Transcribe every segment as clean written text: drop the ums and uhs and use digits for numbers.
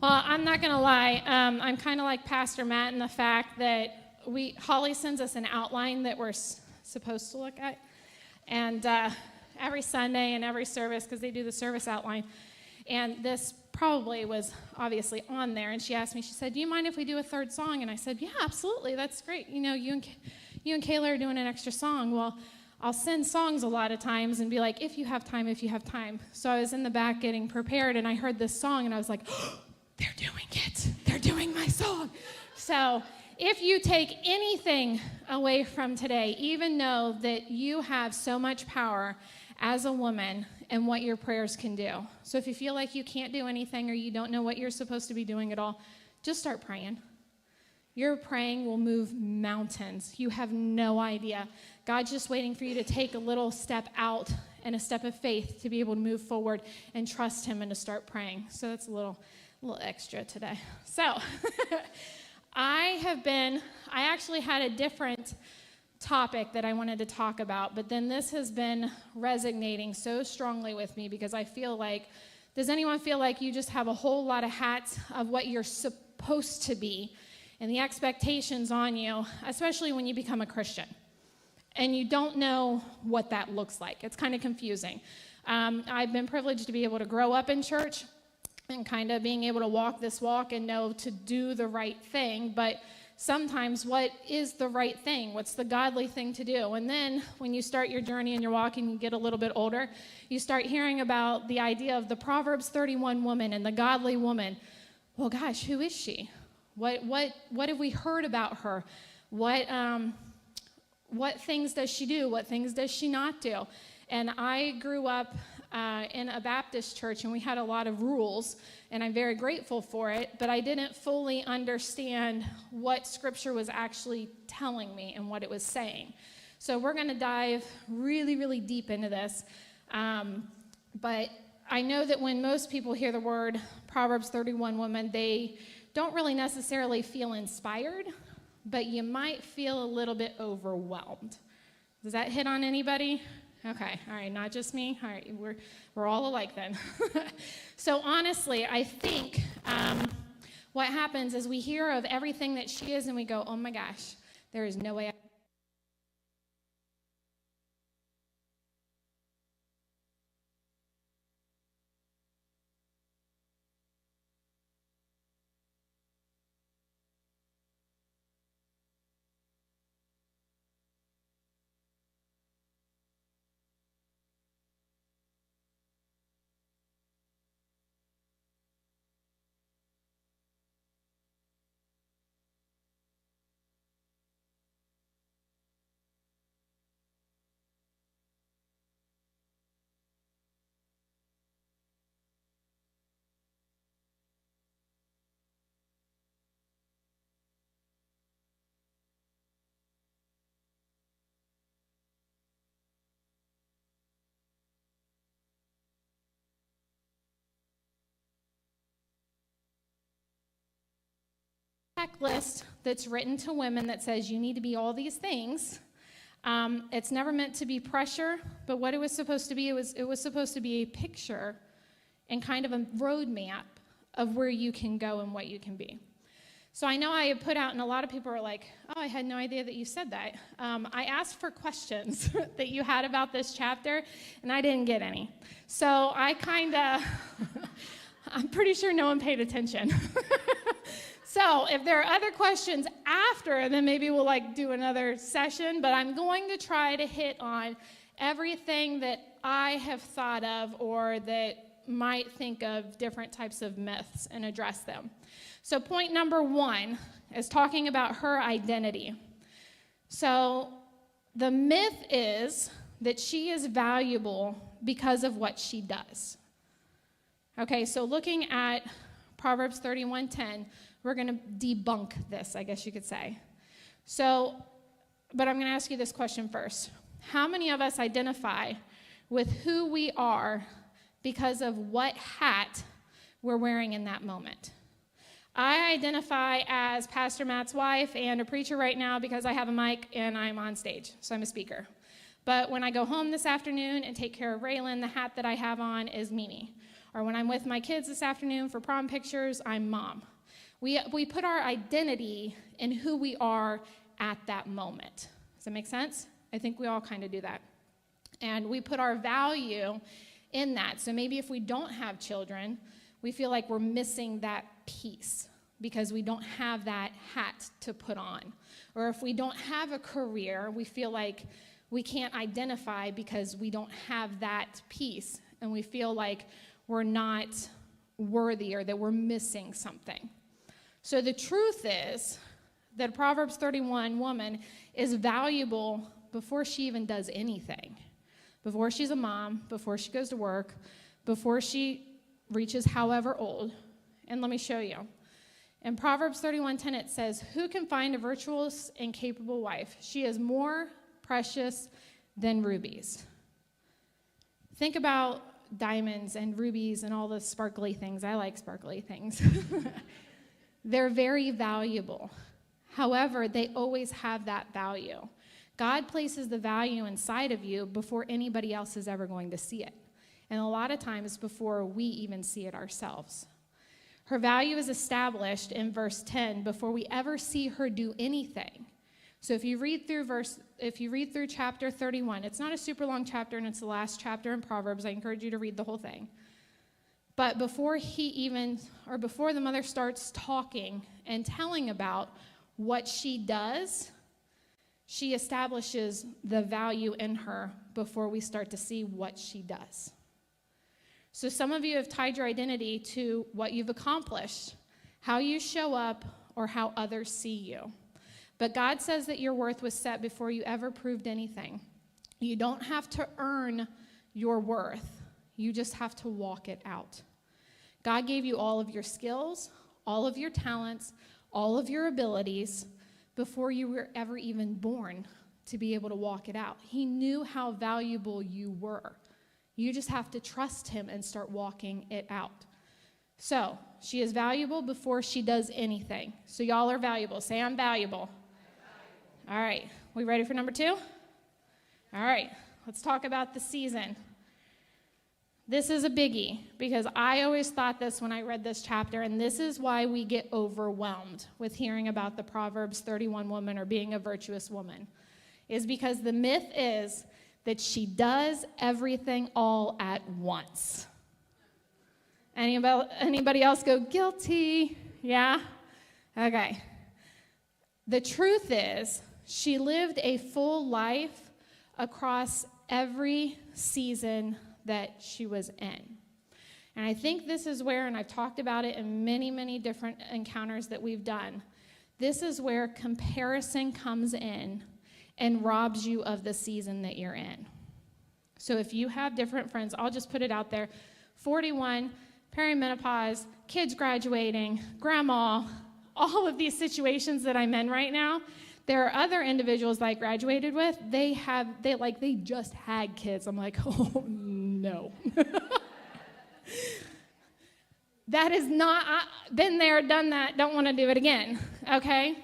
Well, I'm not going to lie. I'm kind of like Pastor Matt in the fact that Holly sends us an outline that we're supposed to look at. And every Sunday and every service, because they do the service outline. And this probably was obviously on there. And she asked me, she said, do you mind if we do a third song? And I said, yeah, absolutely. That's great. You know, you and Kayla are doing an extra song. Well, I'll send songs a lot of times and be like, if you have time, if you have time. So I was in the back getting prepared, and I heard this song, and I was like, oh, they're doing it. They're doing my song. So if you take anything away from today, even know that you have so much power as a woman and what your prayers can do. So if you feel like you can't do anything or you don't know what you're supposed to be doing at all, just start praying. Your praying will move mountains. You have no idea. God's just waiting for you to take a little step out and a step of faith to be able to move forward and trust him and to start praying. So that's a little extra today. So I actually had a different topic that I wanted to talk about, but then this has been resonating so strongly with me because I feel like, does anyone feel like you just have a whole lot of hats of what you're supposed to be and the expectations on you, especially when you become a Christian, and you don't know what that looks like? It's kind of confusing. I've been privileged to be able to grow up in church and kind of being able to walk this walk and know to do the right thing, but sometimes what is the right thing? What's the godly thing to do? And then when you start your journey and you're walking, you get a little bit older, you start hearing about the idea of the Proverbs 31 woman and the godly woman. Well, gosh, who is she? What have we heard about her? What things does she do? What things does she not do? And I grew up in a Baptist church, and we had a lot of rules, and I'm very grateful for it, but I didn't fully understand what Scripture was actually telling me and what it was saying. So we're going to dive really, really deep into this. But I know that when most people hear the word Proverbs 31 woman, they don't really necessarily feel inspired, but you might feel a little bit overwhelmed. Does that hit on anybody? Okay, all right, not just me. All right, we're all alike then. So honestly, I think what happens is we hear of everything that she is, and we go, oh my gosh, there is no way checklist that's written to women that says you need to be all these things. It's never meant to be pressure, but what it was supposed to be, it was supposed to be a picture and kind of a roadmap of where you can go and what you can be. So I know I had put out, and a lot of people are like, oh, I had no idea that you said that. I asked for questions that you had about this chapter, and I didn't get any. So I kind of, I'm pretty sure no one paid attention. So if there are other questions after, then maybe we'll do another session, but I'm going to try to hit on everything that I have thought of or that might think of different types of myths and address them. So point number 1 is talking about her identity. So the myth is that she is valuable because of what she does. Okay, so looking at Proverbs 31:10, we're going to debunk this, I guess you could say. So, but I'm going to ask you this question first. How many of us identify with who we are because of what hat we're wearing in that moment? I identify as Pastor Matt's wife and a preacher right now because I have a mic and I'm on stage, so I'm a speaker. But when I go home this afternoon and take care of Raylan, the hat that I have on is Mimi. Or when I'm with my kids this afternoon for prom pictures, I'm mom. We put our identity in who we are at that moment. Does that make sense? I think we all kind of do that. And we put our value in that. So maybe if we don't have children, we feel like we're missing that piece because we don't have that hat to put on. Or if we don't have a career, we feel like we can't identify because we don't have that piece. And we feel like we're not worthy or that we're missing something. So the truth is that a Proverbs 31 woman is valuable before she even does anything. Before she's a mom, before she goes to work, before she reaches however old. And let me show you. In Proverbs 31:10 it says, "Who can find a virtuous and capable wife? She is more precious than rubies." Think about diamonds and rubies and all the sparkly things. I like sparkly things. They're very valuable. However, they always have that value. God places the value inside of you before anybody else is ever going to see it. And a lot of times before we even see it ourselves. Her value is established in verse 10 before we ever see her do anything. So if you read through chapter 31, it's not a super long chapter and it's the last chapter in Proverbs. I encourage you to read the whole thing. But before the mother starts talking and telling about what she does, she establishes the value in her before we start to see what she does. So some of you have tied your identity to what you've accomplished, how you show up, or how others see you. But God says that your worth was set before you ever proved anything. You don't have to earn your worth. You just have to walk it out. God gave you all of your skills, all of your talents, all of your abilities before you were ever even born to be able to walk it out. He knew how valuable you were. You just have to trust him and start walking it out. So, she is valuable before she does anything. So y'all are valuable. Say, I'm valuable. All right, we ready for number 2? All right, let's talk about the season. This is a biggie because I always thought this when I read this chapter, and this is why we get overwhelmed with hearing about the Proverbs 31 woman or being a virtuous woman, is because the myth is that she does everything all at once. Anybody else go, guilty? Yeah? Okay. The truth is, she lived a full life across every season that she was in. And I think this is where, and I've talked about it in many, many different encounters that we've done, this is where comparison comes in and robs you of the season that you're in. So if you have different friends, I'll just put it out there, 41, perimenopause, kids graduating, grandma, all of these situations that I'm in right now, there are other individuals that I graduated with, they just had kids. I'm like, oh no. That is not, been there, done that, don't want to do it again, okay?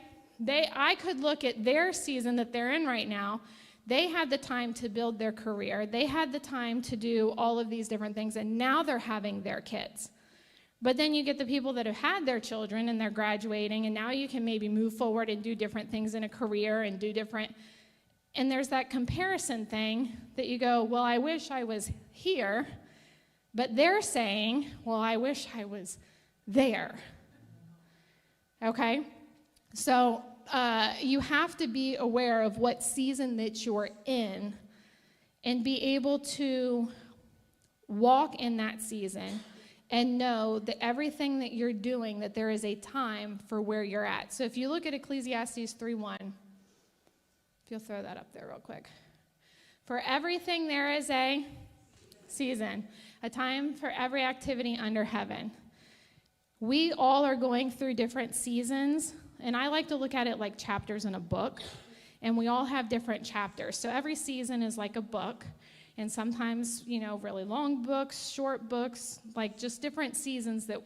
I could look at their season that they're in right now. They had the time to build their career. They had the time to do all of these different things, and now they're having their kids. But then you get the people that have had their children, and they're graduating, and now you can maybe move forward and do different things in a career and do different, and there's that comparison thing that you go, well, I wish I was here, but they're saying, well, I wish I was there, okay? So you have to be aware of what season that you're in and be able to walk in that season and know that everything that you're doing, that there is a time for where you're at. So if you look at Ecclesiastes 3:1, if you'll throw that up there real quick. For everything there is a season, a time for every activity under heaven. We all are going through different seasons, and I like to look at it like chapters in a book, and we all have different chapters. So every season is like a book, and sometimes, really long books, short books, like just different seasons that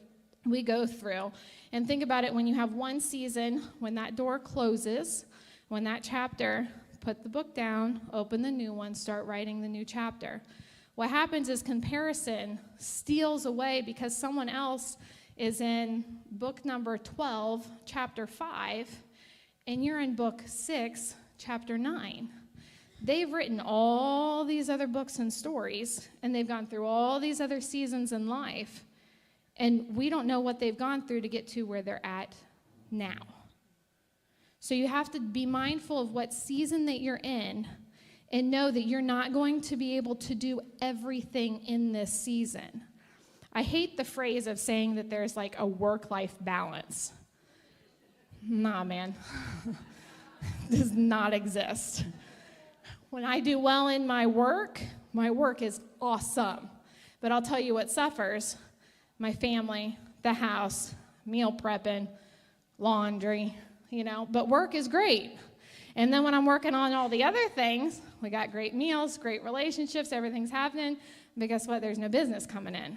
we go through. And think about it, when you have one season, when that door closes, when that chapter, put the book down, open the new one, start writing the new chapter. What happens is comparison steals away because someone else is in book number 12, chapter 5, and you're in book 6, chapter 9. They've written all these other books and stories, and they've gone through all these other seasons in life, and we don't know what they've gone through to get to where they're at now. So you have to be mindful of what season that you're in and know that you're not going to be able to do everything in this season. I hate the phrase of saying that there's like a work-life balance. Nah, man. Does not exist. When I do well in my work is awesome. But I'll tell you what suffers: my family, the house, meal prepping, laundry, But work is great. And then when I'm working on all the other things, we got great meals, great relationships, everything's happening. But guess what? There's no business coming in.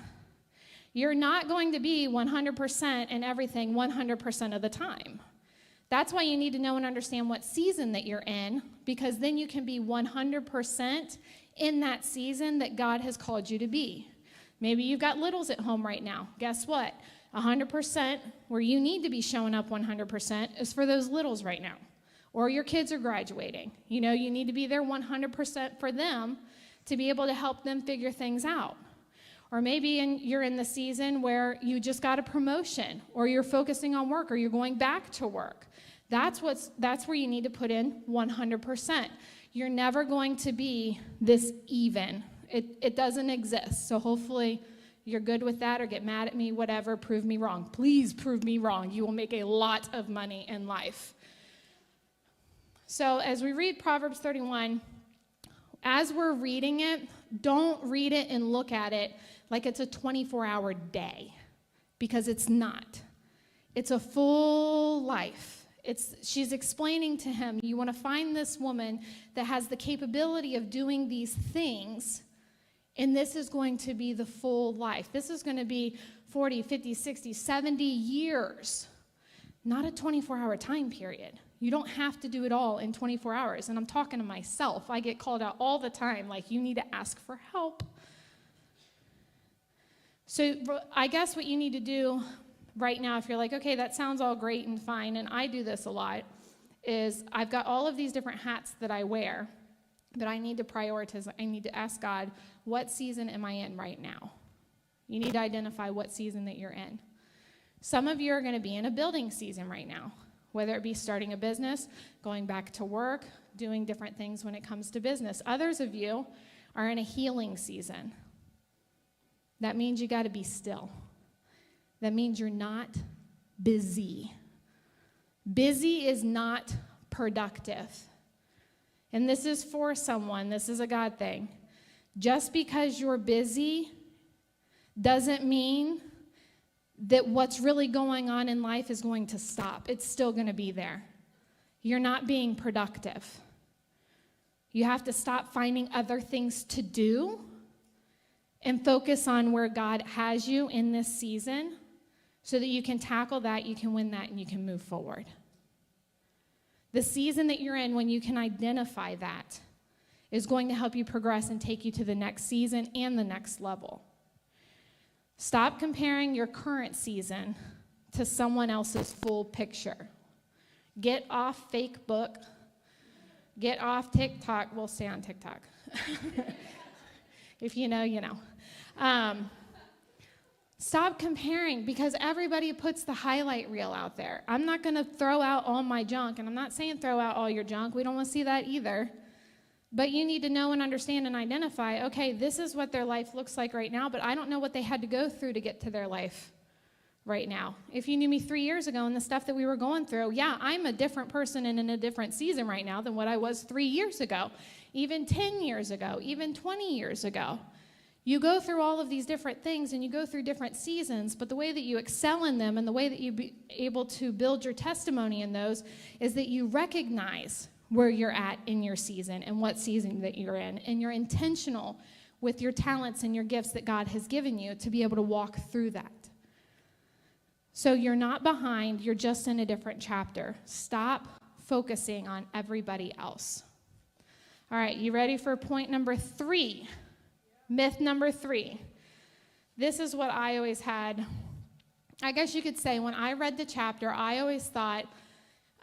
You're not going to be 100% in everything 100% of the time. That's why you need to know and understand what season that you're in, because then you can be 100% in that season that God has called you to be. Maybe you've got littles at home right now. Guess what? 100% where you need to be showing up 100% is for those littles right now. Or your kids are graduating. You need to be there 100% for them to be able to help them figure things out. Or maybe you're in the season where you just got a promotion, or you're focusing on work, or you're going back to work. That's where you need to put in 100%. You're never going to be this even. It doesn't exist. So hopefully you're good with that, or get mad at me, whatever, prove me wrong. Please prove me wrong. You will make a lot of money in life. So as we read Proverbs 31, as we're reading it, don't read it and look at it like it's a 24-hour day, because it's not. It's a full life. She's explaining to him, you want to find this woman that has the capability of doing these things, and this is going to be the full life. This is going to be 40, 50, 60, 70 years, not a 24-hour time period. You don't have to do it all in 24 hours. And I'm talking to myself. I get called out all the time, like, you need to ask for help. So I guess what you need to do right now, if you're like, okay, that sounds all great and fine, and I do this a lot, is I've got all of these different hats that I wear, but I need to prioritize. I need to ask God, what season am I in right now? You need to identify what season that you're in. Some of you are going to be in a building season right now, whether it be starting a business, going back to work, doing different things when it comes to business. Others of you are in a healing season. That means you got to be still. That means you're not busy. Busy is not productive. And this is for someone. This is a God thing. Just because you're busy doesn't mean that what's really going on in life is going to stop. It's still going to be there. You're not being productive. You have to stop finding other things to do and focus on where God has you in this season so that you can tackle that, you can win that, and you can move forward. The season that you're in, when you can identify that, is going to help you progress and take you to the next season and the next level. Stop comparing your current season to someone else's full picture. Get off Facebook. Get off TikTok. We'll stay on TikTok. If you know, you know. Stop comparing, because everybody puts the highlight reel out there. I'm not going to throw out all my junk, and I'm not saying throw out all your junk. We don't want to see that either. But you need to know and understand and identify, okay, this is what their life looks like right now, but I don't know what they had to go through to get to their life right now. If you knew me 3 years ago and the stuff that we were going through, yeah, I'm a different person and in a different season right now than what I was 3 years ago, even 10 years ago, even 20 years ago. You go through all of these different things and you go through different seasons, but the way that you excel in them and the way that you be able to build your testimony in those is that you recognize where you're at in your season and what season that you're in, and you're intentional with your talents and your gifts that God has given you to be able to walk through that. So you're not behind, you're just in a different chapter. Stop focusing on everybody else. All right, you ready for point number 3? Myth number 3. This is what I always had. I guess you could say when I read the chapter, I always thought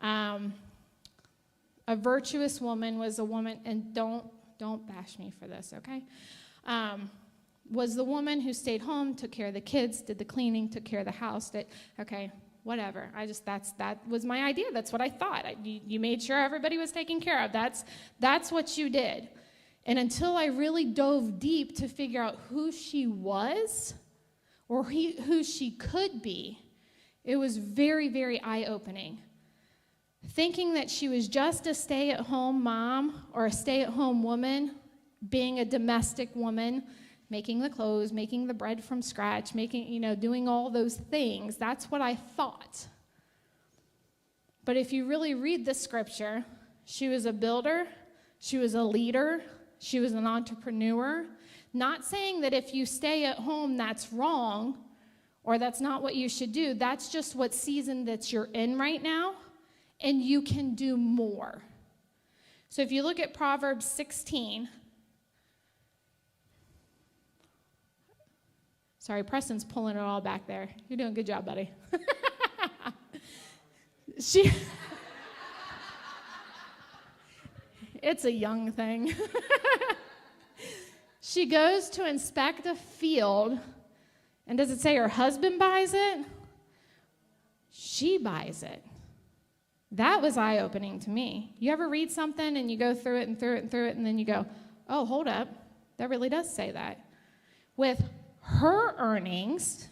a virtuous woman was a woman, and don't bash me for this, okay? Was the woman who stayed home, took care of the kids, did the cleaning, took care of the house, okay, whatever. That was my idea. That's what I thought. You made sure everybody was taken care of. That's what you did. And until I really dove deep to figure out who she was or who she could be, it was very, very eye-opening. Thinking that she was just a stay-at-home mom or a stay-at-home woman, being a domestic woman, making the clothes, making the bread from scratch, doing all those things. That's what I thought. But if you really read the scripture, she was a builder, she was a leader, she was an entrepreneur. Not saying that if you stay at home, that's wrong, or that's not what you should do. That's just what season that you're in right now, and you can do more. So if you look at Proverbs 16, sorry, Preston's pulling it all back there. You're doing a good job, buddy. It's a young thing. She goes to inspect a field, and does it say her husband buys it? She buys it. That was eye-opening to me. You ever read something and you go through it and through it and through it, and then you go, oh, hold up. That really does say that. With her earnings,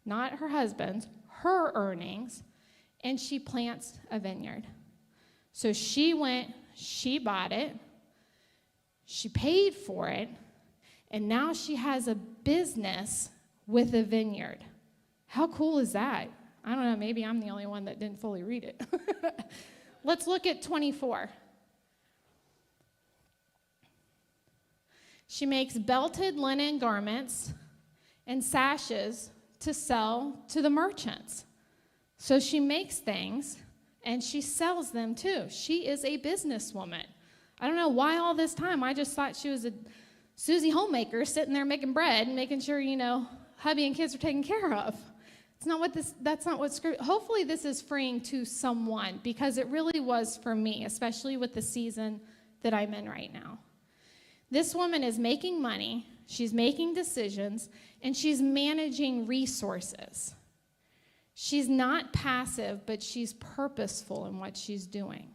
not her husband's, her earnings, and she plants a vineyard. So she went, she bought it, she paid for it, and now she has a business with a vineyard. How cool is that? I don't know, maybe I'm the only one that didn't fully read it. Let's look at 24. She makes belted linen garments and sashes to sell to the merchants. So she makes things, and she sells them too. She is a businesswoman. I don't know why all this time. I just thought she was a Susie homemaker sitting there making bread and making sure, hubby and kids are taken care of. That's not what scripture. Hopefully this is freeing to someone, because it really was for me, especially with the season that I'm in right now. This woman is making money, she's making decisions, and she's managing resources. She's not passive, but she's purposeful in what she's doing.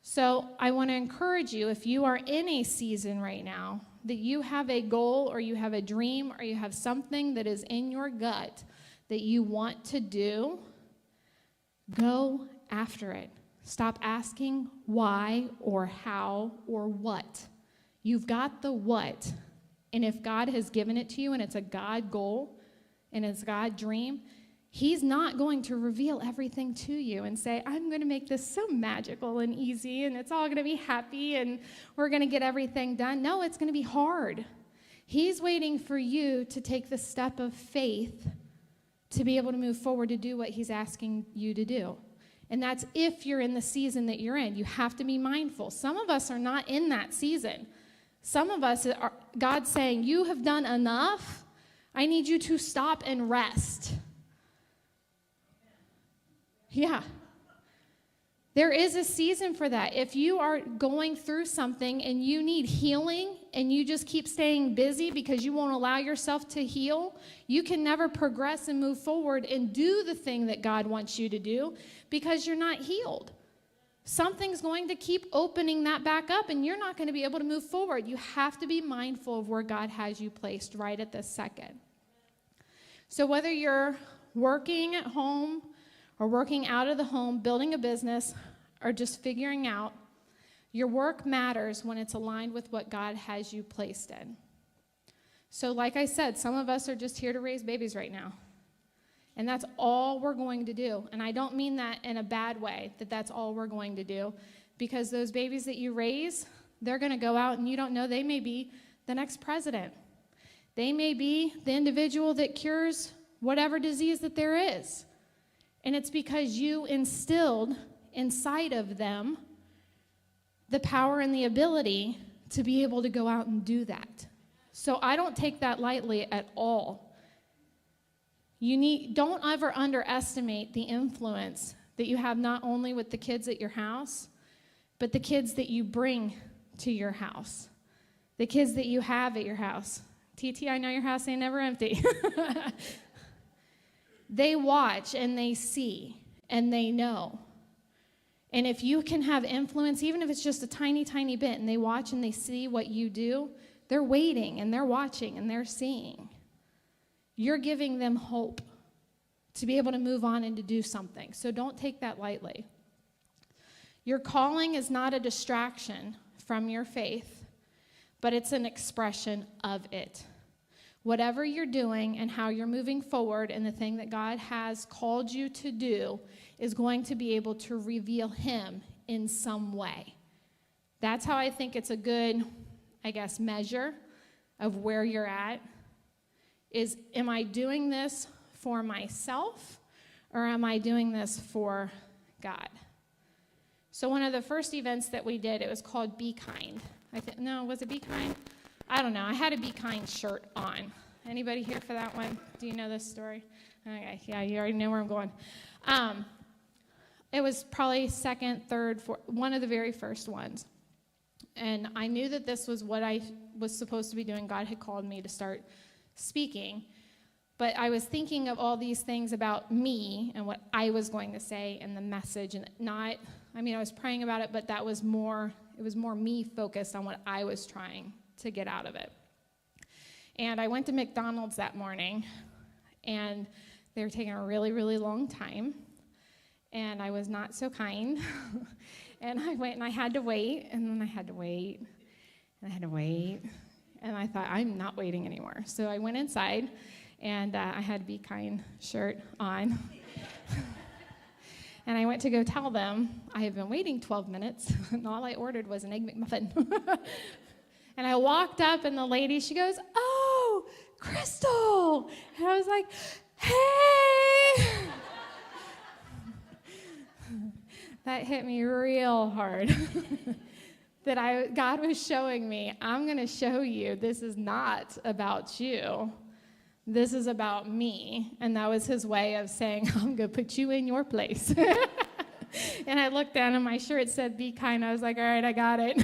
So I want to encourage you, if you are in a season right now, that you have a goal or you have a dream or you have something that is in your gut that you want to do, go after it. Stop asking why or how or what. You've got the what. And if God has given it to you and it's a God goal and it's a God dream, He's not going to reveal everything to you and say, I'm going to make this so magical and easy and it's all going to be happy and we're going to get everything done. No, it's going to be hard. He's waiting for you to take the step of faith to be able to move forward to do what He's asking you to do. And that's if you're in the season that you're in. You have to be mindful. Some of us are not in that season. Some of us, God's saying, you have done enough. I need you to stop and rest. Yeah. There is a season for that. If you are going through something and you need healing and you just keep staying busy because you won't allow yourself to heal, you can never progress and move forward and do the thing that God wants you to do because you're not healed. Something's going to keep opening that back up and you're not going to be able to move forward. You have to be mindful of where God has you placed right at this second. So whether you're working at home or working out of the home, building a business, or just figuring out, your work matters when it's aligned with what God has you placed in. So like I said, some of us are just here to raise babies right now. And that's all we're going to do. And I don't mean that in a bad way, that that's all we're going to do. Because those babies that you raise, they're going to go out and you don't know, they may be the next president. They may be the individual that cures whatever disease that there is. And it's because you instilled inside of them the power and the ability to be able to go out and do that. So I don't take that lightly at all. Don't ever underestimate the influence that you have not only with the kids at your house, but the kids that you bring to your house, the kids that you have at your house. TT, I know your house ain't never empty. They watch and they see and they know. And if you can have influence, even if it's just a tiny, tiny bit, and they watch and they see what you do, they're waiting and they're watching and they're seeing. You're giving them hope to be able to move on and to do something. So don't take that lightly. Your calling is not a distraction from your faith, but it's an expression of it. Whatever you're doing and how you're moving forward and the thing that God has called you to do is going to be able to reveal him in some way. That's how I think it's a good, measure of where you're at. Is, am I doing this for myself or am I doing this for God? So one of the first events that we did, it was called Be Kind. Was it Be Kind? I don't know. I had a Be Kind shirt on. Anybody here for that one? Do you know this story? Okay, yeah, you already know where I'm going. It was probably second, third, fourth, one of the very first ones. And I knew that this was what I was supposed to be doing. God had called me to start speaking. But I was thinking of all these things about me and what I was going to say and the message. And I was praying about it, but it was more me focused on what I was trying to get out of it. And I went to McDonald's that morning, and they were taking a really, really long time. And I was not so kind. And I went and I had to wait, and then I had to wait, and I had to wait. And I thought, I'm not waiting anymore. So I went inside, and I had a Be Kind shirt on. And I went to go tell them I have been waiting 12 minutes, and all I ordered was an Egg McMuffin. And I walked up, and the lady, she goes, "Oh, Krystle." And I was like, "Hey." That hit me real hard. That God was showing me, I'm going to show you this is not about you. This is about me. And that was his way of saying, I'm going to put you in your place. And I looked down and my shirt said, Be Kind. I was like, all right, I got it.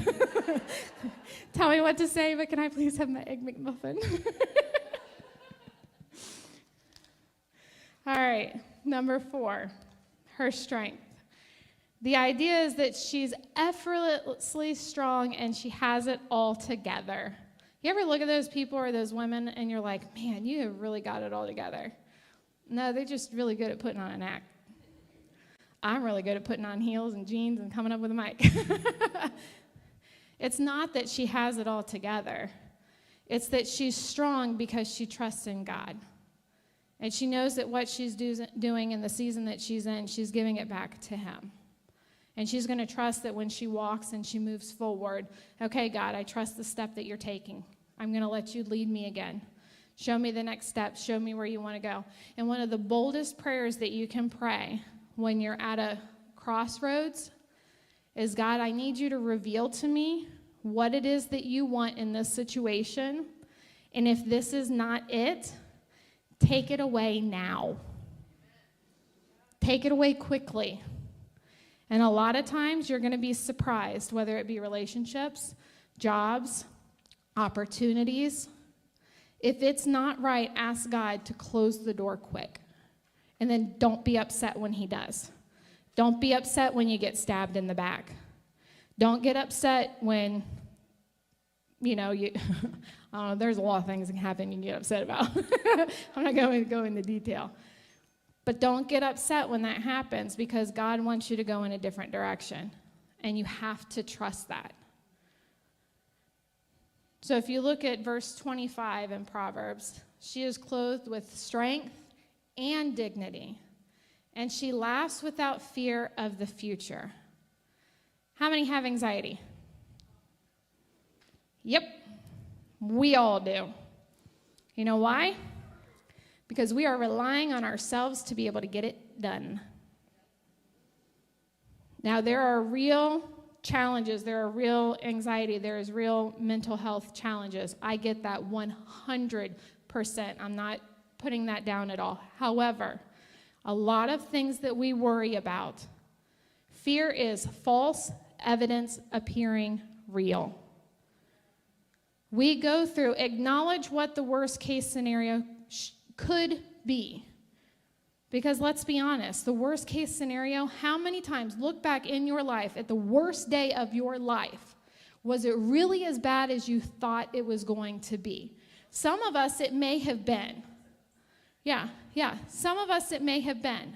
Tell me what to say, but can I please have my Egg McMuffin? All right, number 4, her strength. The idea is that she's effortlessly strong and she has it all together. You ever look at those people or those women and you're like, man, you have really got it all together. No, they're just really good at putting on an act. I'm really good at putting on heels and jeans and coming up with a mic. It's not that she has it all together. It's that she's strong because she trusts in God. And she knows that what she's doing in the season that she's in, she's giving it back to him. And she's going to trust that when she walks and she moves forward, okay, God, I trust the step that you're taking. I'm going to let you lead me again. Show me the next step. Show me where you want to go. And one of the boldest prayers that you can pray when you're at a crossroads is, God, I need you to reveal to me what it is that you want in this situation. And if this is not it, take it away now. Take it away quickly. And a lot of times you're going to be surprised, whether it be relationships, jobs, opportunities. If it's not right, ask God to close the door quick. And then don't be upset when he does. Don't be upset when you get stabbed in the back. Don't get upset when, I don't know, there's a lot of things that can happen you can get upset about. I'm not going to go into detail. But don't get upset when that happens because God wants you to go in a different direction. And you have to trust that. So if you look at verse 25 in Proverbs, she is clothed with strength and dignity, and she laughs without fear of the future. How many have anxiety? Yep, we all do. You know why? Because we are relying on ourselves to be able to get it done. Now, there are real challenges. There are real anxiety. There is real mental health challenges. I get that 100%. I'm not putting that down at all. However, a lot of things that we worry about, fear is false evidence appearing real. We go through, acknowledge what the worst case scenario could be. Because let's be honest, the worst case scenario, how many times, look back in your life at the worst day of your life, was it really as bad as you thought it was going to be? Some of us, it may have been. Yeah, some of us, it may have been.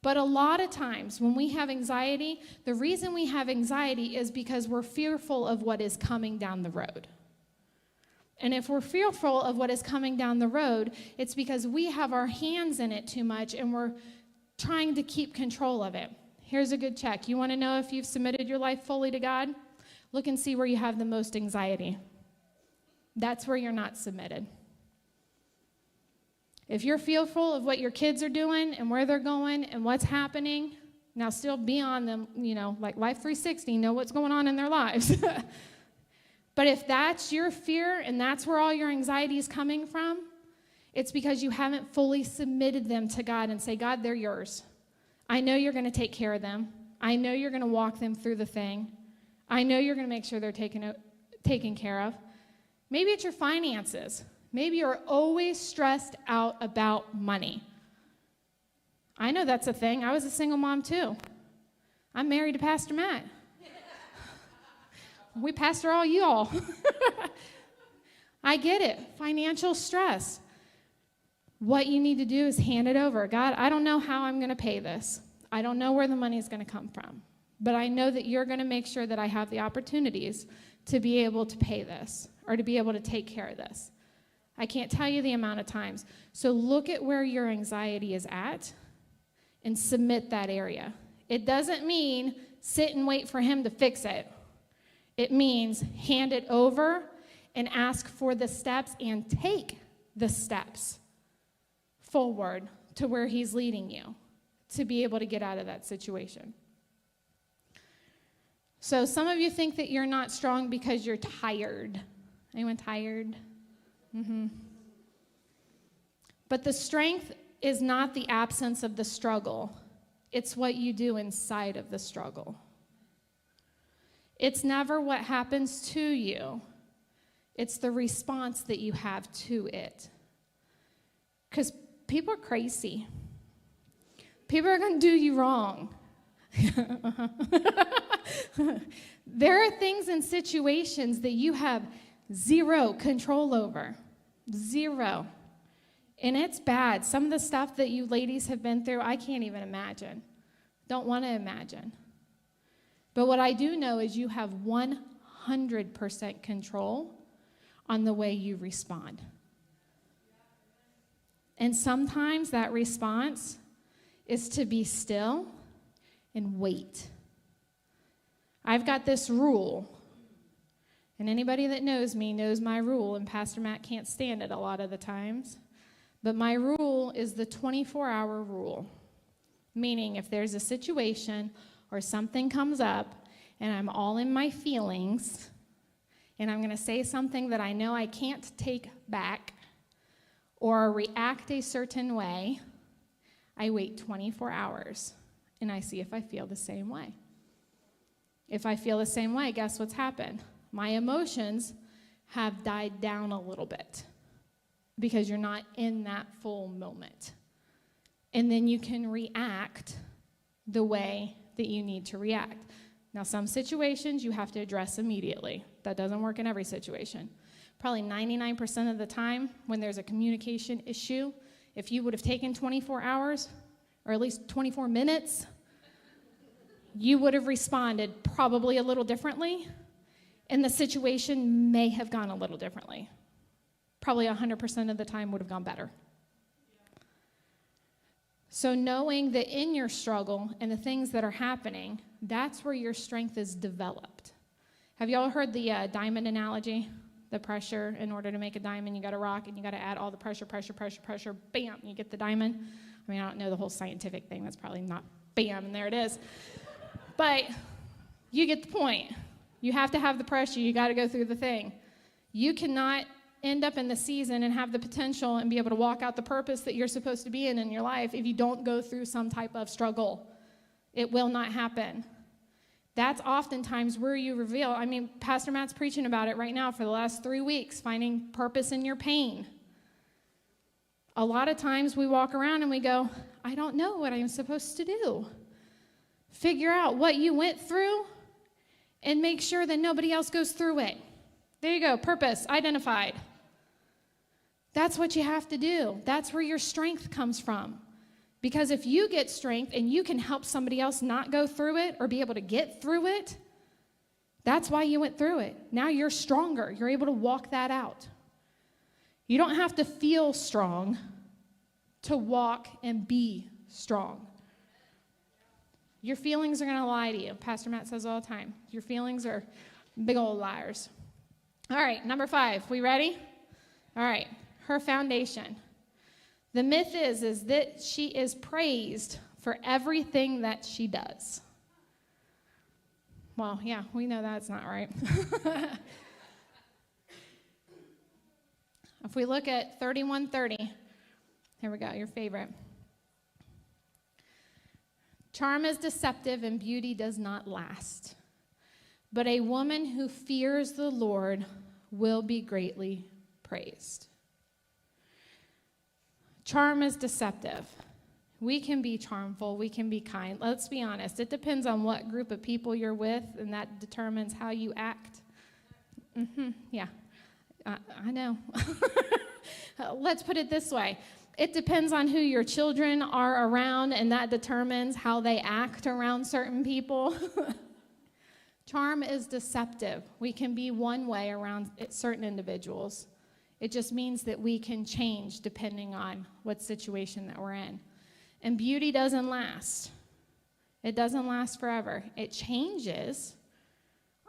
But a lot of times when we have anxiety, the reason we have anxiety is because we're fearful of what is coming down the road. And if we're fearful of what is coming down the road, it's because we have our hands in it too much and we're trying to keep control of it. Here's a good check. You want to know if you've submitted your life fully to God? Look and see where you have the most anxiety. That's where you're not submitted. If you're fearful of what your kids are doing and where they're going and what's happening, now still be on them, like Life 360, know what's going on in their lives. But if that's your fear and that's where all your anxiety is coming from, it's because you haven't fully submitted them to God and say, God, they're yours. I know you're going to take care of them. I know you're going to walk them through the thing. I know you're going to make sure they're taken care of. Maybe it's your finances. Maybe you're always stressed out about money. I know that's a thing. I was a single mom too. I'm married to Pastor Matt. We pastor all y'all. I get it. Financial stress. What you need to do is hand it over. God, I don't know how I'm going to pay this. I don't know where the money is going to come from. But I know that you're going to make sure that I have the opportunities to be able to pay this or to be able to take care of this. I can't tell you the amount of times. So look at where your anxiety is at and submit that area. It doesn't mean sit and wait for him to fix it. It means hand it over and ask for the steps and take the steps forward to where he's leading you to be able to get out of that situation. So some of you think that you're not strong because you're tired. Anyone tired? Mm-hmm. But the strength is not the absence of the struggle. It's what you do inside of the struggle. It's never what happens to you. It's the response that you have to it. Because people are crazy. People are going to do you wrong. There are things and situations that you have zero control over. Zero. And it's bad. Some of the stuff that you ladies have been through, I can't even imagine. Don't want to imagine. But what I do know is you have 100% control on the way you respond. And sometimes that response is to be still and wait. I've got this rule. And anybody that knows me knows my rule, and Pastor Matt can't stand it a lot of the times. But my rule is the 24-hour rule. Meaning if there's a situation or something comes up and I'm all in my feelings and I'm going to say something that I know I can't take back or react a certain way, I wait 24 hours and I see if I feel the same way. If I feel the same way, guess what's happened? My emotions have died down a little bit because you're not in that full moment. And then you can react the way that you need to react. Now, some situations you have to address immediately. That doesn't work in every situation. Probably 99% of the time when there's a communication issue, if you would have taken 24 hours or at least 24 minutes, you would have responded probably a little differently, and the situation may have gone a little differently. Probably 100% of the time would have gone better. So knowing that in your struggle and the things that are happening, that's where your strength is developed. Have you all heard the diamond analogy? The pressure, in order to make a diamond, you got to rock and you got to add all the pressure, bam, you get the diamond. I mean, I don't know the whole scientific thing. That's probably not bam, and there it is. But You get the point. You have to have the pressure. You got to go through the thing. You cannot end up in the season and have the potential and be able to walk out the purpose that you're supposed to be in your life if you don't go through some type of struggle. It will not happen. That's oftentimes where you reveal. I mean, Pastor Matt's preaching about it right now for the last 3 weeks, finding purpose in your pain. A lot of times we walk around and we go, I don't know what I'm supposed to do. Figure out what you went through and make sure that nobody else goes through it. There you go, purpose identified. That's what you have to do. That's where your strength comes from. Because if you get strength and you can help somebody else not go through it or be able to get through it, that's why you went through it. Now you're stronger. You're able to walk that out. You don't have to feel strong to walk and be strong. Your feelings are going to lie to you. Pastor Matt says all the time. Your feelings are big old liars. All right, number 5. We ready? All right, her foundation. The myth is that she is praised for everything that she does. Well, yeah, we know that's not right. If we look at 31:30, here we go, your favorite. Charm is deceptive and beauty does not last. But a woman who fears the Lord will be greatly praised. Charm is deceptive. We can be charmful. We can be kind. Let's be honest. It depends on what group of people you're with, and that determines how you act. Yeah, I know. Let's put it this way. It depends on who your children are around, and that determines how they act around certain people. Charm is deceptive. We can be one way around certain individuals. It just means that we can change depending on what situation that we're in. And beauty doesn't last. It doesn't last forever. It changes.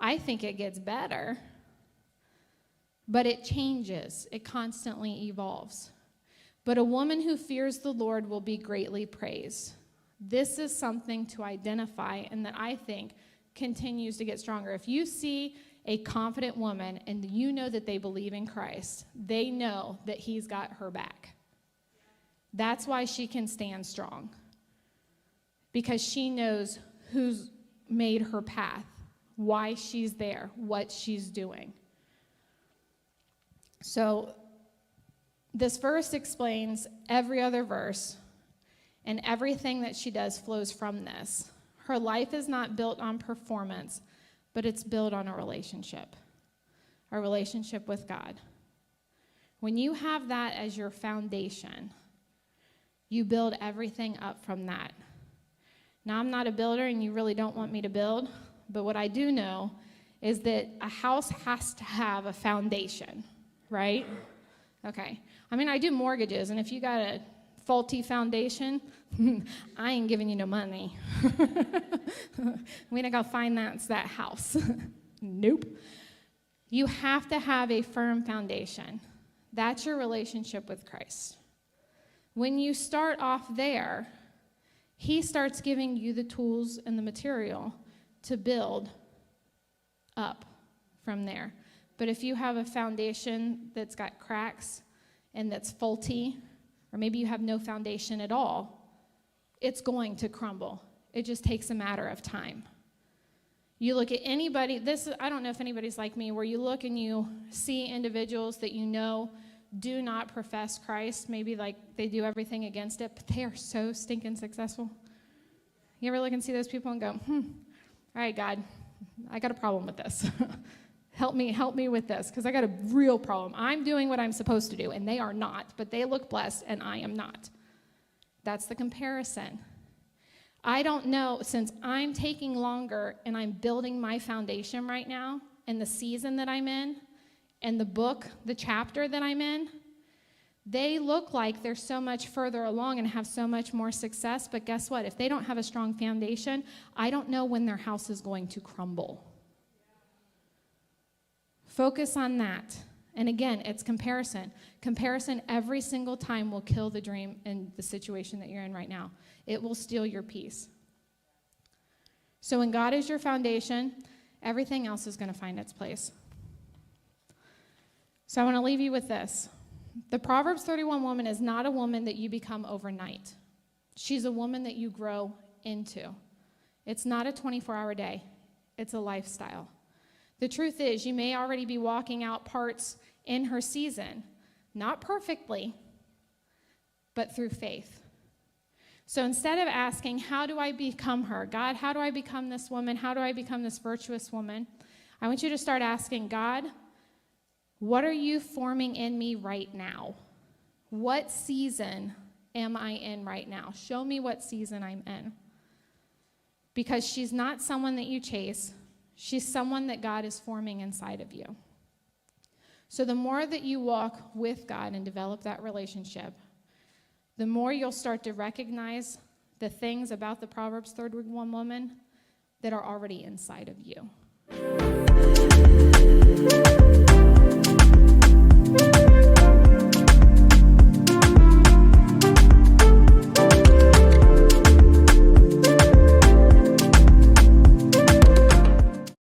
I think it gets better. But it changes. It constantly evolves. But a woman who fears the Lord will be greatly praised. This is something to identify and that I think continues to get stronger. If you see a confident woman and you know that they believe in Christ, they know that he's got her back. That's why she can stand strong. Because she knows who's made her path, why she's there, what she's doing. So this verse explains every other verse, and everything that she does flows from this. Her life is not built on performance, but it's built on a relationship with God. When you have that as your foundation, you build everything up from that. Now, I'm not a builder, and you really don't want me to build, but what I do know is that a house has to have a foundation, right? Okay. I mean, I do mortgages, and if you got a faulty foundation, I ain't giving you no money. We ain't gonna finance that house. Nope. You have to have a firm foundation. That's your relationship with Christ. When you start off there, he starts giving you the tools and the material to build up from there. But if you have a foundation that's got cracks and that's faulty, or maybe you have no foundation at all, it's going to crumble. It just takes a matter of time. You look at anybody, I don't know if anybody's like me, where you look and you see individuals that you know do not profess Christ, maybe like they do everything against it, but they are so stinking successful. You ever look and see those people and go, all right, God, I got a problem with this. Help me with this, because I got a real problem. I'm doing what I'm supposed to do, and they are not, but they look blessed, and I am not. That's the comparison. I don't know, since I'm taking longer and I'm building my foundation right now, in the season that I'm in, and the book, the chapter that I'm in, they look like they're so much further along and have so much more success, but guess what? If they don't have a strong foundation, I don't know when their house is going to crumble. Focus on that. And again, it's comparison. Comparison every single time will kill the dream and the situation that you're in right now. It will steal your peace. So when God is your foundation, everything else is going to find its place. So I want to leave you with this. The Proverbs 31 woman is not a woman that you become overnight. She's a woman that you grow into. It's not a 24-hour day. It's a lifestyle. The truth is, you may already be walking out parts in her season, not perfectly, but through faith. So instead of asking, how do I become her? God, how do I become this woman? How do I become this virtuous woman? I want you to start asking, God, what are you forming in me right now? What season am I in right now? Show me what season I'm in. Because she's not someone that you chase. She's someone that God is forming inside of you. So the more that you walk with God and develop that relationship, the more you'll start to recognize the things about the Proverbs 31 woman that are already inside of you.